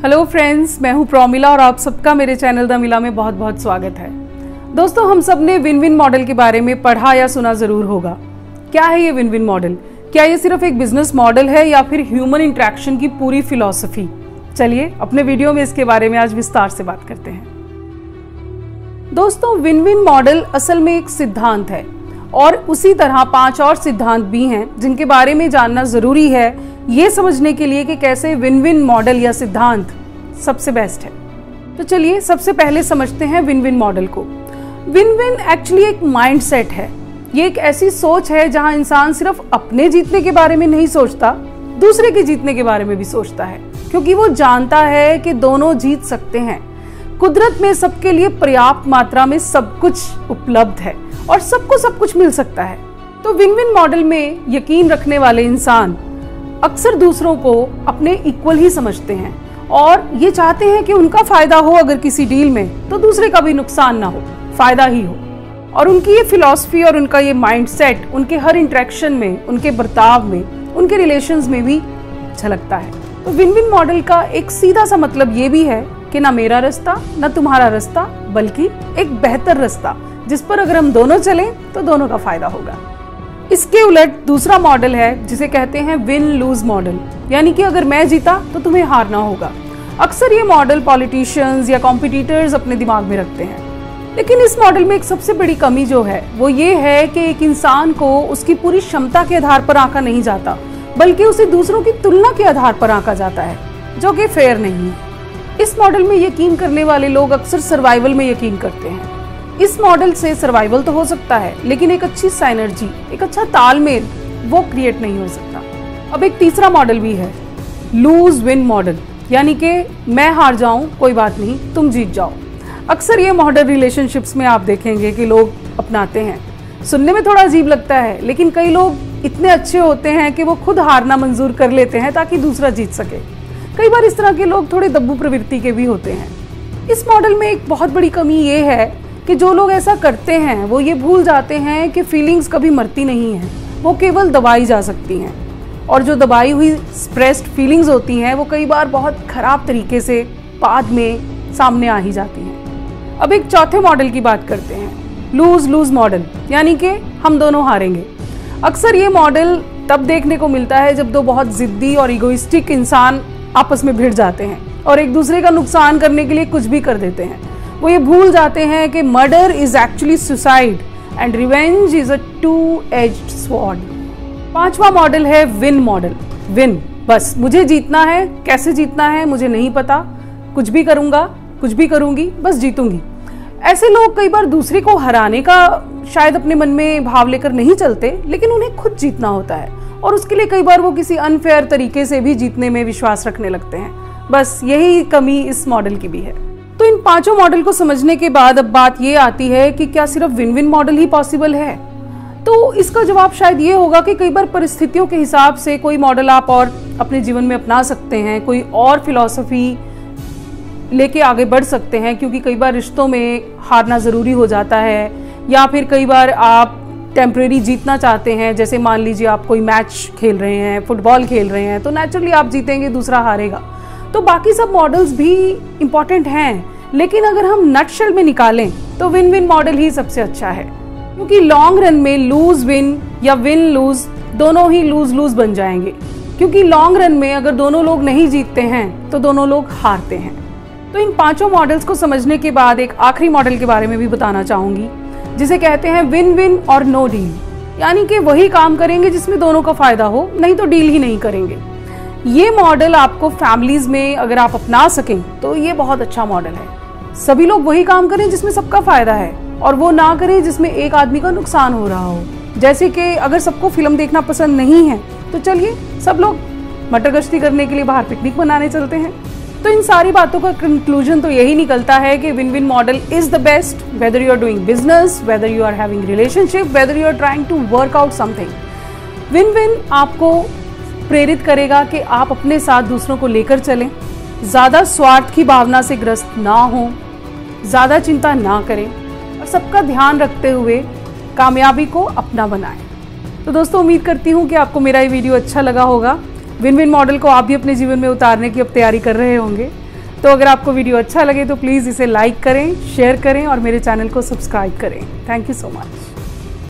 Hello friends, मैं हूं प्रोमिला और आप सबका मेरे चैनल द मिला में बहुत बहुत स्वागत है। दोस्तों, हम सब ने विन विन मॉडल के बारे में पढ़ा या सुना जरूर होगा। क्या है ये विन विन मॉडल? क्या ये सिर्फ एक बिजनेस मॉडल है या फिर ह्यूमन इंटरेक्शन की पूरी फिलॉसफी? चलिए अपने वीडियो में इसके बारे में आज विस्तार से बात करते हैं। दोस्तों, विन विन मॉडल असल में एक सिद्धांत है और उसी तरह 5 और सिद्धांत भी हैं जिनके बारे में जानना जरूरी है ये समझने के लिए कि कैसे विन विन मॉडल या सिद्धांत सबसे बेस्ट है। तो चलिए सबसे पहले समझते हैं विन विन मॉडल को। विन विन एक्चुअली एक माइंडसेट है। ये एक ऐसी सोच है जहां इंसान सिर्फ अपने जीतने के बारे में नहीं सोचता, दूसरे के जीतने के बारे में भी सोचता है, क्योंकि वो जानता है कि दोनों जीत सकते हैं। कुदरत में सबके लिए पर्याप्त मात्रा में सब कुछ उपलब्ध है और सबको सब कुछ मिल सकता है। तो विन विन मॉडल में यकीन रखने वाले इंसान अक्सर दूसरों को अपने इक्वल ही समझते हैं और ये चाहते हैं कि उनका फायदा हो अगर किसी डील में, तो दूसरे का भी नुकसान ना हो, फायदा ही हो। और उनकी ये फिलॉसफी और उनका ये माइंडसेट उनके हर इंटरेक्शन में, उनके बर्ताव में, उनके रिलेशंस में भी झलकता है। तो विन विन मॉडल का एक सीधा सा मतलब ये भी है कि ना मेरा रास्ता ना तुम्हारा रास्ता, बल्कि एक बेहतर रास्ता जिस पर अगर हम दोनों चलें तो दोनों का फायदा होगा। इसके उलट दूसरा मॉडल है जिसे कहते हैं विन लूज मॉडल, यानी कि अगर मैं जीता तो तुम्हें हारना होगा। अक्सर ये मॉडल पॉलिटिशियंस या कॉम्पिटिटर्स अपने दिमाग में रखते हैं, लेकिन इस मॉडल में एक सबसे बड़ी कमी जो है वो ये है कि एक इंसान को उसकी पूरी क्षमता के आधार पर आंका नहीं जाता, बल्कि उसे दूसरों की तुलना के आधार पर आंका जाता है, जो कि फेयर नहीं है। इस मॉडल में यकीन करने वाले लोग अक्सर सर्वाइवल में यकीन करते हैं। इस मॉडल से सर्वाइवल तो हो सकता है, लेकिन एक अच्छी साइनर्जी, एक अच्छा तालमेल वो क्रिएट नहीं हो सकता। अब एक तीसरा मॉडल भी है, लूज विन मॉडल, यानी कि मैं हार जाऊं कोई बात नहीं, तुम जीत जाओ। अक्सर ये मॉडल रिलेशनशिप्स में आप देखेंगे कि लोग अपनाते हैं। सुनने में थोड़ा अजीब लगता है, लेकिन कई लोग इतने अच्छे होते हैं कि वो खुद हारना मंजूर कर लेते हैं ताकि दूसरा जीत सके। कई बार इस तरह के लोग थोड़े दब्बू प्रवृत्ति के भी होते हैं। इस मॉडल में एक बहुत बड़ी कमी ये है कि जो लोग ऐसा करते हैं वो ये भूल जाते हैं कि फीलिंग्स कभी मरती नहीं हैं, वो केवल दबाई जा सकती हैं। और जो दबाई हुई स्प्रेस्ड फीलिंग्स होती हैं वो कई बार बहुत खराब तरीके से बाद में सामने आ ही जाती हैं। अब एक चौथे मॉडल की बात करते हैं, लूज लूज मॉडल, यानी कि हम दोनों हारेंगे। अक्सर ये मॉडल तब देखने को मिलता है जब दो बहुत जिद्दी और इगोइस्टिक इंसान आपस में भिड़ जाते हैं और एक दूसरे का नुकसान करने के लिए कुछ भी कर देते हैं। वो ये भूल जाते हैं कि murder is actually suicide and revenge is a two edged sword. पांचवा मॉडल है विन मॉडल। विन, बस मुझे जीतना है, कैसे जीतना है मुझे नहीं पता, कुछ भी करूंगा, कुछ भी करूंगी, बस जीतूंगी। ऐसे लोग कई बार दूसरे को हराने का शायद अपने मन में भाव लेकर नहीं चलते, लेकिन उन्हें खुद जीतना होता है और उसके लिए कई बार वो किसी अनफेयर तरीके से भी जीतने में विश्वास रखने लगते हैं। बस यही कमी इस मॉडल की भी है। तो इन पांचों मॉडल को समझने के बाद अब बात ये आती है कि क्या सिर्फ विन विन मॉडल ही पॉसिबल है? तो इसका जवाब शायद ये होगा कि कई बार परिस्थितियों के हिसाब से कोई मॉडल आप और अपने जीवन में अपना सकते हैं, कोई और फिलॉसफी लेके आगे बढ़ सकते हैं, क्योंकि कई बार रिश्तों में हारना ज़रूरी हो जाता है, या फिर कई बार आप टेम्परेरी जीतना चाहते हैं। जैसे मान लीजिए आप कोई मैच खेल रहे हैं, फुटबॉल खेल रहे हैं, तो नेचुरली आप जीतेंगे, दूसरा हारेगा। तो बाकी सब मॉडल्स भी इम्पॉर्टेंट हैं, लेकिन अगर हम नटशेल में निकालें तो विन विन मॉडल ही सबसे अच्छा है, क्योंकि लॉन्ग रन में लूज विन या विन लूज दोनों ही लूज लूज बन जाएंगे। क्योंकि लॉन्ग रन में अगर दोनों लोग नहीं जीतते हैं तो दोनों लोग हारते हैं। तो इन पांचों मॉडल्स को समझने के बाद एक आखिरी मॉडल के बारे में भी बताना चाहूंगी, जिसे कहते हैं विन विन और नो डील, यानी कि वही काम करेंगे जिसमें दोनों का फायदा हो, नहीं तो डील ही नहीं करेंगे। ये मॉडल आपको फैमिलीज में अगर आप अपना सकें तो ये बहुत अच्छा मॉडल है। सभी लोग वही काम करें जिसमें सबका फायदा है और वो ना करें जिसमें एक आदमी का नुकसान हो रहा हो। जैसे कि अगर सबको फिल्म देखना पसंद नहीं है तो चलिए सब लोग मटर गश्ती करने के लिए बाहर पिकनिक मनाने चलते हैं। तो इन सारी बातों का कंक्लूजन तो यही निकलता है कि win win model is the best, whether you are doing business, whether you are having relationship, whether you are trying to work out something. Win win आपको प्रेरित करेगा कि आप अपने साथ दूसरों को लेकर चलें, ज़्यादा स्वार्थ की भावना से ग्रस्त ना हो, ज़्यादा चिंता ना करें और सबका ध्यान रखते हुए कामयाबी को अपना बनाएं। तो दोस्तों, उम्मीद करती हूँ कि आपको मेरा ये वीडियो अच्छा लगा होगा। विन विन मॉडल को आप भी अपने जीवन में उतारने की अब तैयारी कर रहे होंगे। तो अगर आपको वीडियो अच्छा लगे तो प्लीज़ इसे लाइक करें, शेयर करें और मेरे चैनल को सब्सक्राइब करें। Thank you so much.